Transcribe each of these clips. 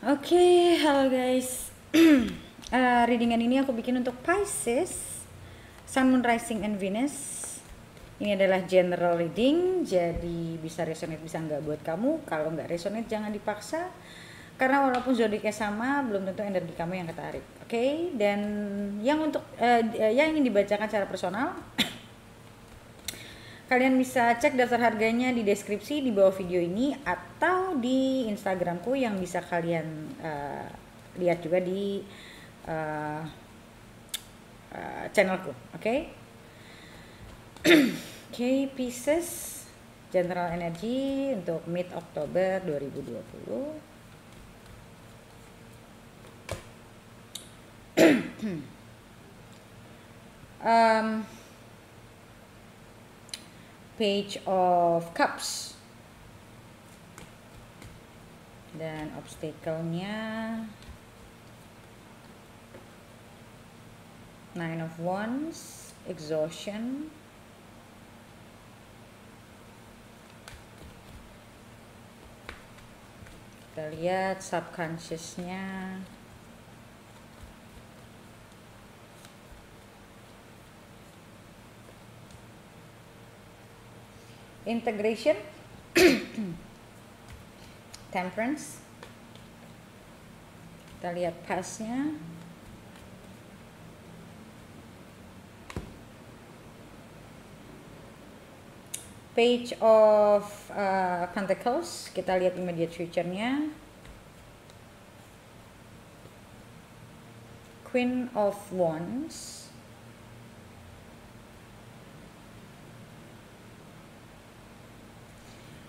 Oke, halo guys. Readingan ini aku bikin untuk Pisces, Sun, Moon, Rising, and Venus. Ini adalah general reading, jadi bisa resonate bisa nggak buat kamu. Kalau nggak resonate jangan dipaksa, karena walaupun zodiaknya sama, belum tentu energi kamu yang ketarik. Oke, dan yang untuk yang ingin dibacakan secara personal, kalian bisa cek daftar harganya di deskripsi di bawah video ini atau di Instagramku yang bisa kalian lihat juga di channelku. Oke? Oke, Pisces general energy untuk mid Oktober 2020. Page of Cups dan obstacle-nya Nine of Wands, exhaustion, kita lihat subconscious-nya, integration, temperance, kita lihat past-nya, page of pentacles, kita lihat immediate future-nya, queen of wands,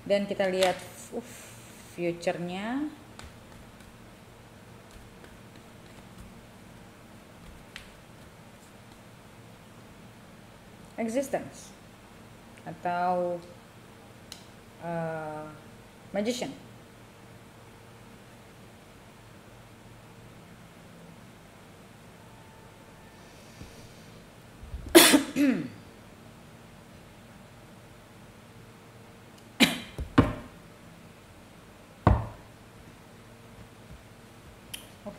dan kita lihat future-nya, existence atau magician.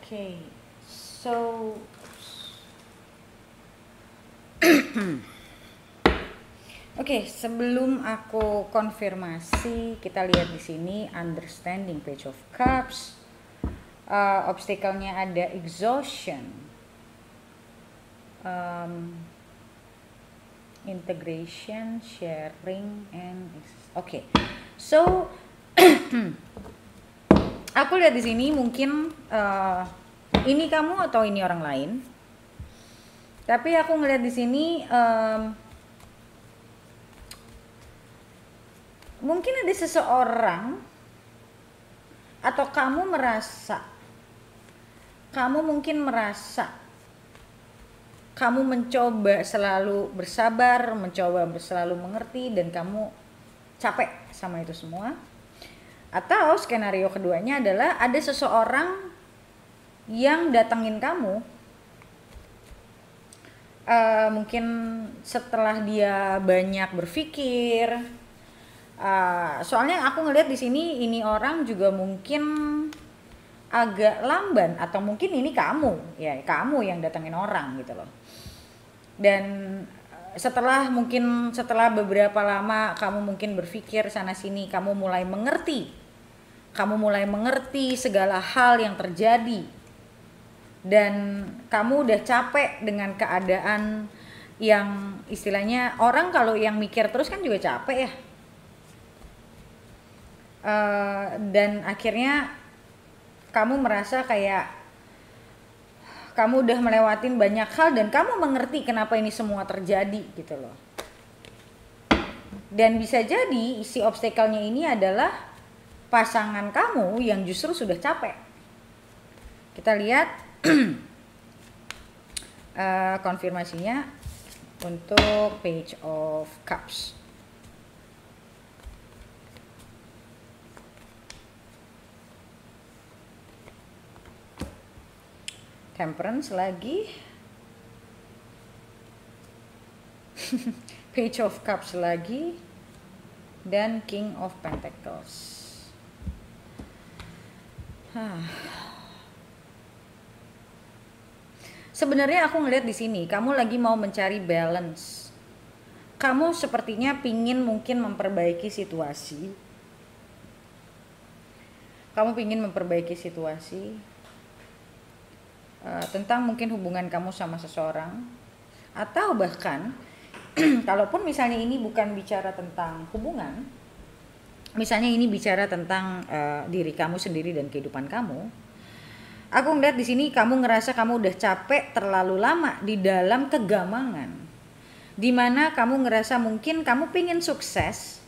Okay, so Oke, sebelum aku konfirmasi, kita lihat di sini understanding page of cups. Obstacle-nya ada exhaustion, integration, sharing, and oke. So aku lihat di sini mungkin ini kamu atau ini orang lain. Tapi aku ngelihat di sini mungkin ada seseorang atau kamu mungkin merasa kamu mencoba selalu bersabar, mencoba selalu mengerti, dan kamu capek sama itu semua. Atau skenario keduanya adalah ada seseorang yang datangin kamu, mungkin setelah dia banyak berpikir. Soalnya aku ngelihat di sini ini orang juga mungkin agak lamban, atau mungkin ini kamu yang datangin orang gitu loh. Dan setelah beberapa lama kamu mungkin berpikir sana sini, kamu mulai mengerti segala hal yang terjadi, dan kamu udah capek dengan keadaan yang istilahnya orang kalau yang mikir terus kan juga capek ya. Dan akhirnya kamu merasa kayak kamu udah melewatin banyak hal dan kamu mengerti kenapa ini semua terjadi gitu loh. Dan bisa jadi isi obstacle-nya ini adalah pasangan kamu yang justru sudah capek. Kita lihat konfirmasinya untuk page of cups. Temperance lagi, page of cups lagi, dan King of Pentacles. Sebenarnya aku ngeliat di sini kamu lagi mau mencari balance. Kamu sepertinya pingin mungkin memperbaiki situasi. Kamu pingin memperbaiki situasi tentang mungkin hubungan kamu sama seseorang, atau bahkan kalaupun misalnya ini bukan bicara tentang hubungan, misalnya ini bicara tentang diri kamu sendiri dan kehidupan kamu. Aku ngeliat di sini kamu ngerasa kamu udah capek terlalu lama di dalam kegamangan, dimana kamu ngerasa mungkin kamu pingin sukses,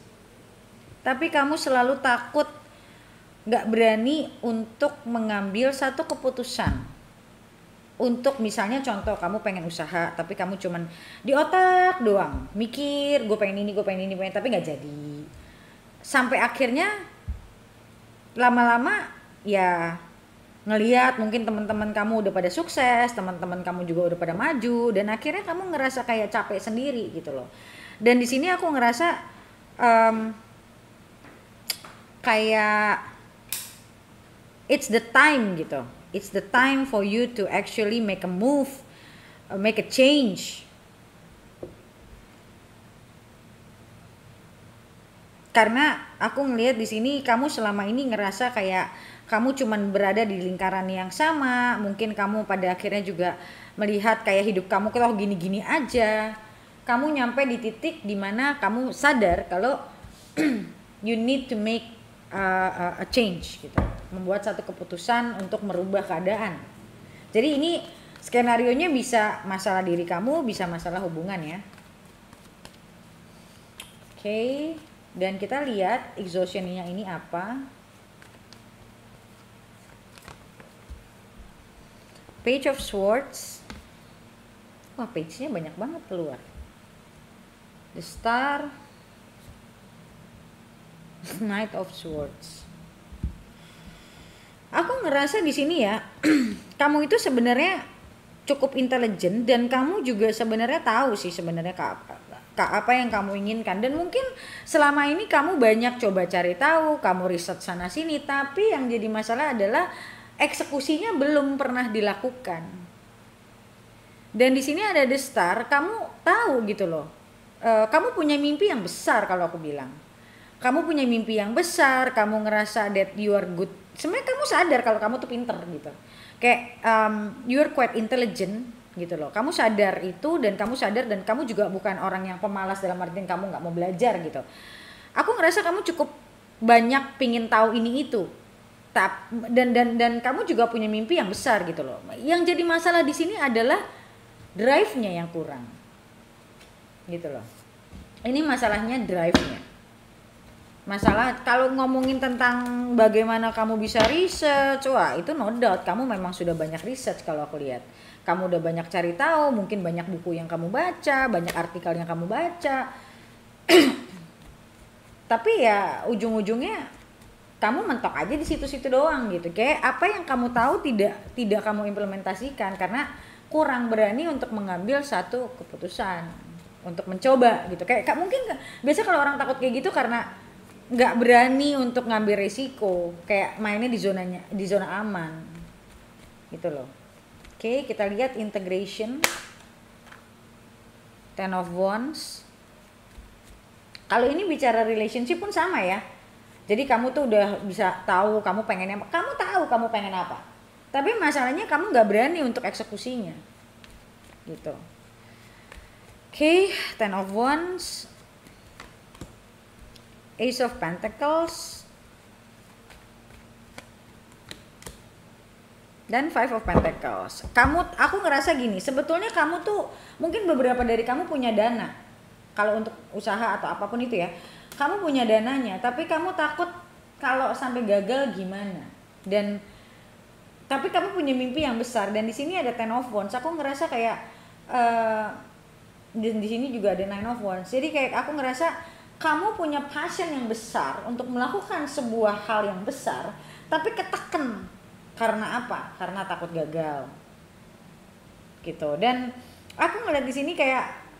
tapi kamu selalu takut, gak berani untuk mengambil satu keputusan. Untuk misalnya contoh, kamu pengen usaha tapi kamu cuman di otak doang mikir, gue pengen ini, tapi gak jadi. Sampai akhirnya lama-lama ya ngelihat mungkin teman-teman kamu udah pada sukses, teman-teman kamu juga udah pada maju, dan akhirnya kamu ngerasa kayak capek sendiri gitu loh. Dan di sini aku ngerasa kayak it's the time gitu. It's the time for you to actually make a move, make a change. Karena aku ngelihat di sini kamu selama ini ngerasa kayak kamu cuman berada di lingkaran yang sama. Mungkin kamu pada akhirnya juga melihat kayak hidup kamu kalau gini-gini aja. Kamu nyampe di titik dimana kamu sadar kalau you need to make a change gitu. Membuat satu keputusan untuk merubah keadaan. Jadi ini skenarionya bisa masalah diri kamu, bisa masalah hubungan ya. Oke, dan kita lihat exhaustion-nya ini apa. Page of Swords. Wah, page-nya banyak banget keluar. The Star. Knight of Swords. Aku ngerasa di sini ya, kamu itu sebenarnya cukup intelijen, dan kamu juga sebenarnya tahu sih sebenarnya apa yang kamu inginkan. Dan mungkin selama ini kamu banyak coba cari tahu, kamu riset sana sini, tapi yang jadi masalah adalah eksekusinya belum pernah dilakukan. Dan di sini ada The Star, kamu tahu gitu loh. Kamu punya mimpi yang besar kalau aku bilang. Kamu punya mimpi yang besar, kamu ngerasa that you are good. Sebenarnya kamu sadar kalau kamu tuh pinter gitu. Kayak you are quite intelligent gitu loh. Kamu sadar itu, dan kamu sadar, dan kamu juga bukan orang yang pemalas dalam artian kamu nggak mau belajar gitu. Aku ngerasa kamu cukup banyak pingin tahu ini itu. Dan kamu juga punya mimpi yang besar gitu loh. Yang jadi masalah di sini adalah drive-nya yang kurang gitu loh. Ini masalahnya drive-nya. Masalah kalau ngomongin tentang bagaimana kamu bisa riset, wah itu no doubt kamu memang sudah banyak riset kalau aku lihat. Kamu udah banyak cari tahu, mungkin banyak buku yang kamu baca, banyak artikel yang kamu baca. Tapi ya ujung-ujungnya kamu mentok aja di situ-situ doang gitu. Kayak apa yang kamu tahu tidak kamu implementasikan karena kurang berani untuk mengambil satu keputusan, untuk mencoba gitu. Kayak mungkin biasa kalau orang takut kayak gitu karena nggak berani untuk ngambil risiko, kayak mainnya di zona aman gitu loh. Oke, kita lihat integration. Ten of Wands. Kalau ini bicara relationship pun sama ya. Jadi kamu tuh udah bisa tahu kamu pengen apa, kamu tahu kamu pengen apa, tapi masalahnya kamu nggak berani untuk eksekusinya, gitu. Oke, Ten of Wands, Ace of Pentacles, dan Five of Pentacles. Aku ngerasa gini, sebetulnya kamu tuh mungkin beberapa dari kamu punya dana, kalau untuk usaha atau apapun itu ya. Kamu punya dananya, tapi kamu takut kalau sampai gagal gimana. Tapi kamu punya mimpi yang besar, dan di sini ada Ten of Wands. Aku ngerasa kayak dan di sini juga ada Nine of Wands. Jadi kayak aku ngerasa kamu punya passion yang besar untuk melakukan sebuah hal yang besar, tapi ketekan karena apa? Karena takut gagal. Gitu. Dan aku ngeliat di sini kayak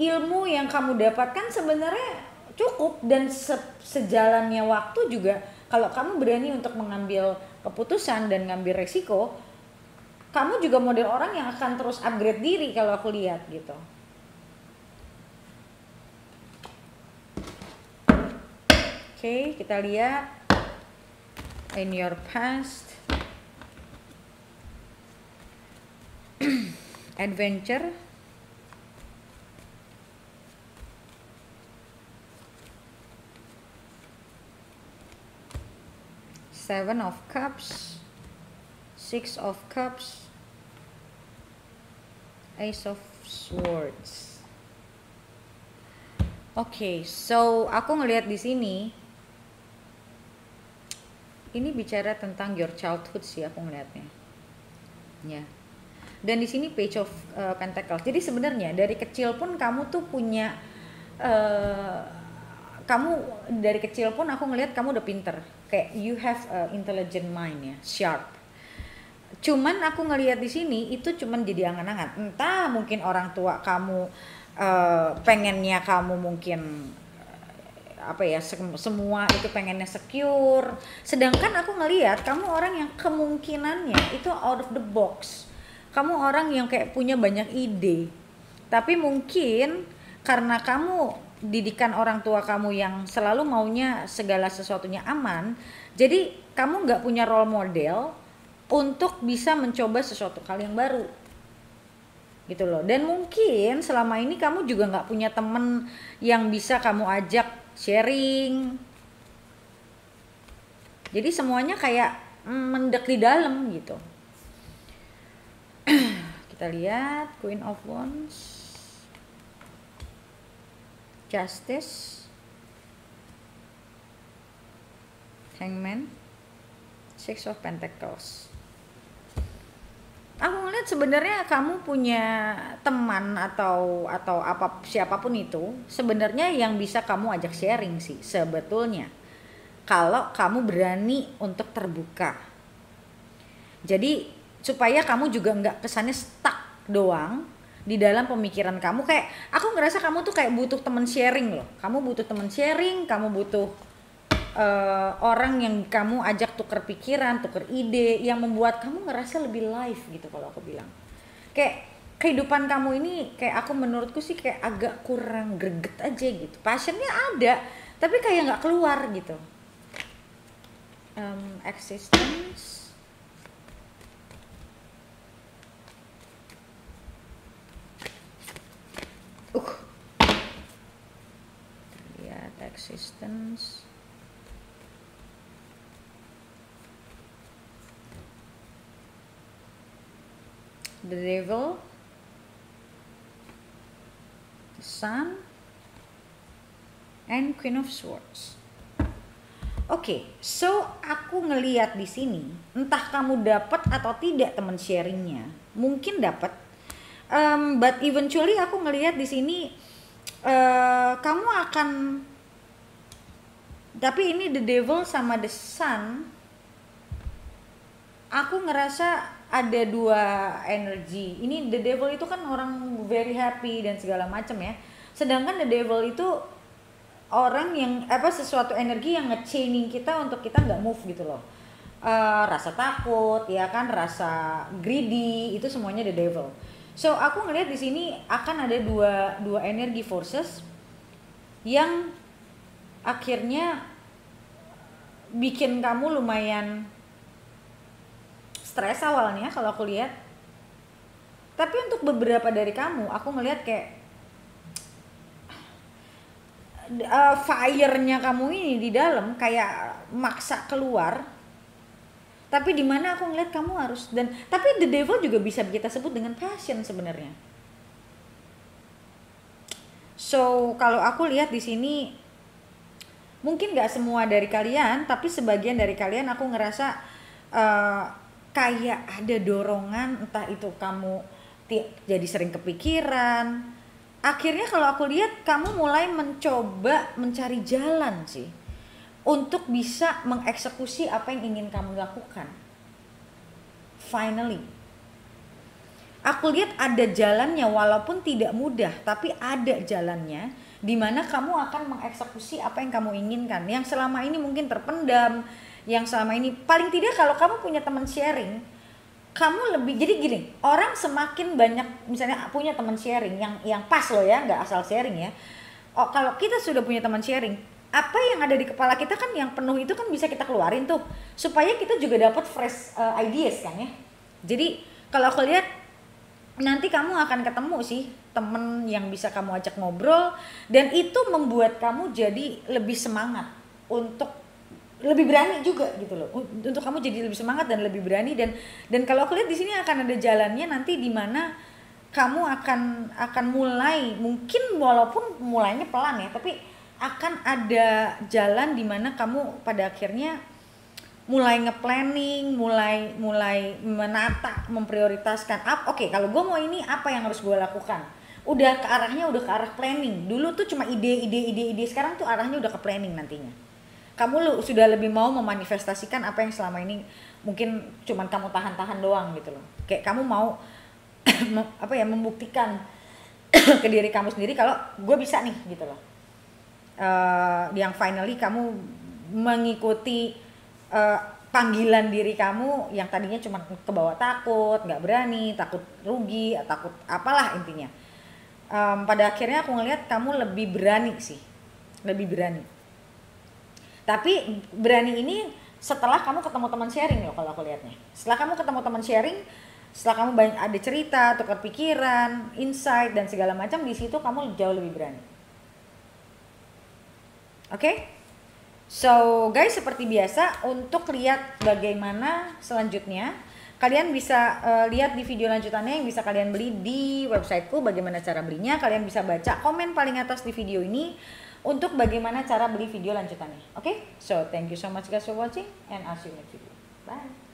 ilmu yang kamu dapatkan sebenarnya cukup, dan sejalannya waktu juga kalau kamu berani untuk mengambil keputusan dan ngambil resiko, kamu juga model orang yang akan terus upgrade diri kalau aku lihat gitu. Oke, kita lihat in your past. Adventure. Seven of Cups. Six of Cups. Ace of Swords. Oke, so aku ngelihat di sini ini bicara tentang your childhood sih aku ngelihatnya. Ya. Dan di sini Page of Pentacles. Jadi sebenarnya dari kecil pun kamu tuh punya kamu dari kecil pun aku ngelihat kamu udah pinter. Kayak you have intelligent mind ya, sharp. Cuman aku ngelihat di sini itu cuman jadi angan-angan. Entah mungkin orang tua kamu pengennya kamu mungkin apa ya, semua itu pengennya secure, sedangkan aku ngelihat kamu orang yang kemungkinannya itu out of the box, kamu orang yang kayak punya banyak ide, tapi mungkin karena kamu didikan orang tua kamu yang selalu maunya segala sesuatunya aman, jadi kamu nggak punya role model untuk bisa mencoba sesuatu hal yang baru gitu loh. Dan mungkin selama ini kamu juga nggak punya temen yang bisa kamu ajak sharing, jadi semuanya kayak mendek di dalam gitu. Kita lihat Queen of Wands, Justice, Hangman, Six of Pentacles. Aku ngeliat sebenarnya kamu punya teman atau apa siapapun itu sebenarnya yang bisa kamu ajak sharing sih sebetulnya. Kalau kamu berani untuk terbuka. Jadi supaya kamu juga nggak kesannya stuck doang di dalam pemikiran kamu. Kayak aku ngerasa kamu tuh kayak butuh teman sharing loh. Kamu butuh teman sharing, kamu butuh orang yang kamu ajak tuker pikiran, tuker ide, yang membuat kamu ngerasa lebih live gitu kalau aku bilang. Kayak kehidupan kamu ini kayak aku menurutku sih kayak agak kurang greget aja gitu. Passionnya ada, tapi kayak nggak keluar gitu. Existence. Lihat existence. The Devil, the Sun, and Queen of Swords. Oke, so aku ngelihat di sini, entah kamu dapat atau tidak teman sharingnya, mungkin dapat, but eventually aku ngelihat di sini kamu akan, tapi ini The Devil sama the Sun, aku ngerasa ada dua energi. Ini The Devil itu kan orang very happy dan segala macam ya. Sedangkan The Devil itu orang yang sesuatu energi yang nge-chaining kita untuk kita nggak move gitu loh. Rasa takut, ya kan, rasa greedy, itu semuanya The Devil. So aku ngelihat di sini akan ada dua energi forces yang akhirnya bikin kamu lumayan stres awalnya kalau aku lihat. Tapi untuk beberapa dari kamu, aku ngelihat kayak fire-nya kamu ini di dalam kayak maksa keluar. Tapi di mana aku ngelihat kamu harus, dan tapi The Devil juga bisa kita sebut dengan passion sebenarnya. So kalau aku lihat di sini mungkin nggak semua dari kalian, tapi sebagian dari kalian aku ngerasa kayak ada dorongan, entah itu kamu jadi sering kepikiran. Akhirnya kalau aku lihat kamu mulai mencoba mencari jalan sih untuk bisa mengeksekusi apa yang ingin kamu lakukan. Finally, aku lihat ada jalannya walaupun tidak mudah, tapi ada jalannya di mana kamu akan mengeksekusi apa yang kamu inginkan, yang selama ini mungkin terpendam, yang selama ini paling tidak kalau kamu punya teman sharing, kamu lebih, jadi gini, orang semakin banyak misalnya punya teman sharing yang pas loh ya, nggak asal sharing ya. Oh, kalau kita sudah punya teman sharing, apa yang ada di kepala kita kan yang penuh itu kan bisa kita keluarin tuh, supaya kita juga dapat fresh ideas kan ya. Jadi kalau aku lihat nanti kamu akan ketemu sih temen yang bisa kamu ajak ngobrol, dan itu membuat kamu jadi lebih semangat untuk lebih berani juga gitu loh, untuk kamu jadi lebih semangat dan lebih berani. Dan kalau aku lihat di sini akan ada jalannya nanti di mana kamu akan mulai, mungkin walaupun mulainya pelan ya, tapi akan ada jalan di mana kamu pada akhirnya mulai nge-planning, mulai menata, memprioritaskan oke, kalau gue mau ini apa yang harus gue lakukan. Udah ke arahnya, udah ke arah planning. Dulu tuh cuma ide, sekarang tuh arahnya udah ke planning nantinya. Kamu sudah lebih mau memanifestasikan apa yang selama ini mungkin cuman kamu tahan-tahan doang gitu loh. Kayak kamu mau apa ya, membuktikan ke diri kamu sendiri kalau gue bisa nih gitu loh. Yang finally kamu mengikuti panggilan diri kamu yang tadinya cuma kebawa takut, nggak berani, takut rugi, takut apalah intinya. Pada akhirnya aku ngelihat kamu lebih berani sih, lebih berani. Tapi berani ini setelah kamu ketemu teman sharing loh kalau aku lihatnya. Setelah kamu ketemu teman sharing, setelah kamu banyak ada cerita, tukar pikiran, insight dan segala macam, di situ kamu jauh lebih berani. Oke? So guys, seperti biasa, untuk lihat bagaimana selanjutnya, kalian bisa lihat di video lanjutannya yang bisa kalian beli di websiteku. Bagaimana cara belinya, kalian bisa baca komen paling atas di video ini untuk bagaimana cara beli video lanjutannya. Oke? So thank you so much guys for watching and I'll see you next video. Bye.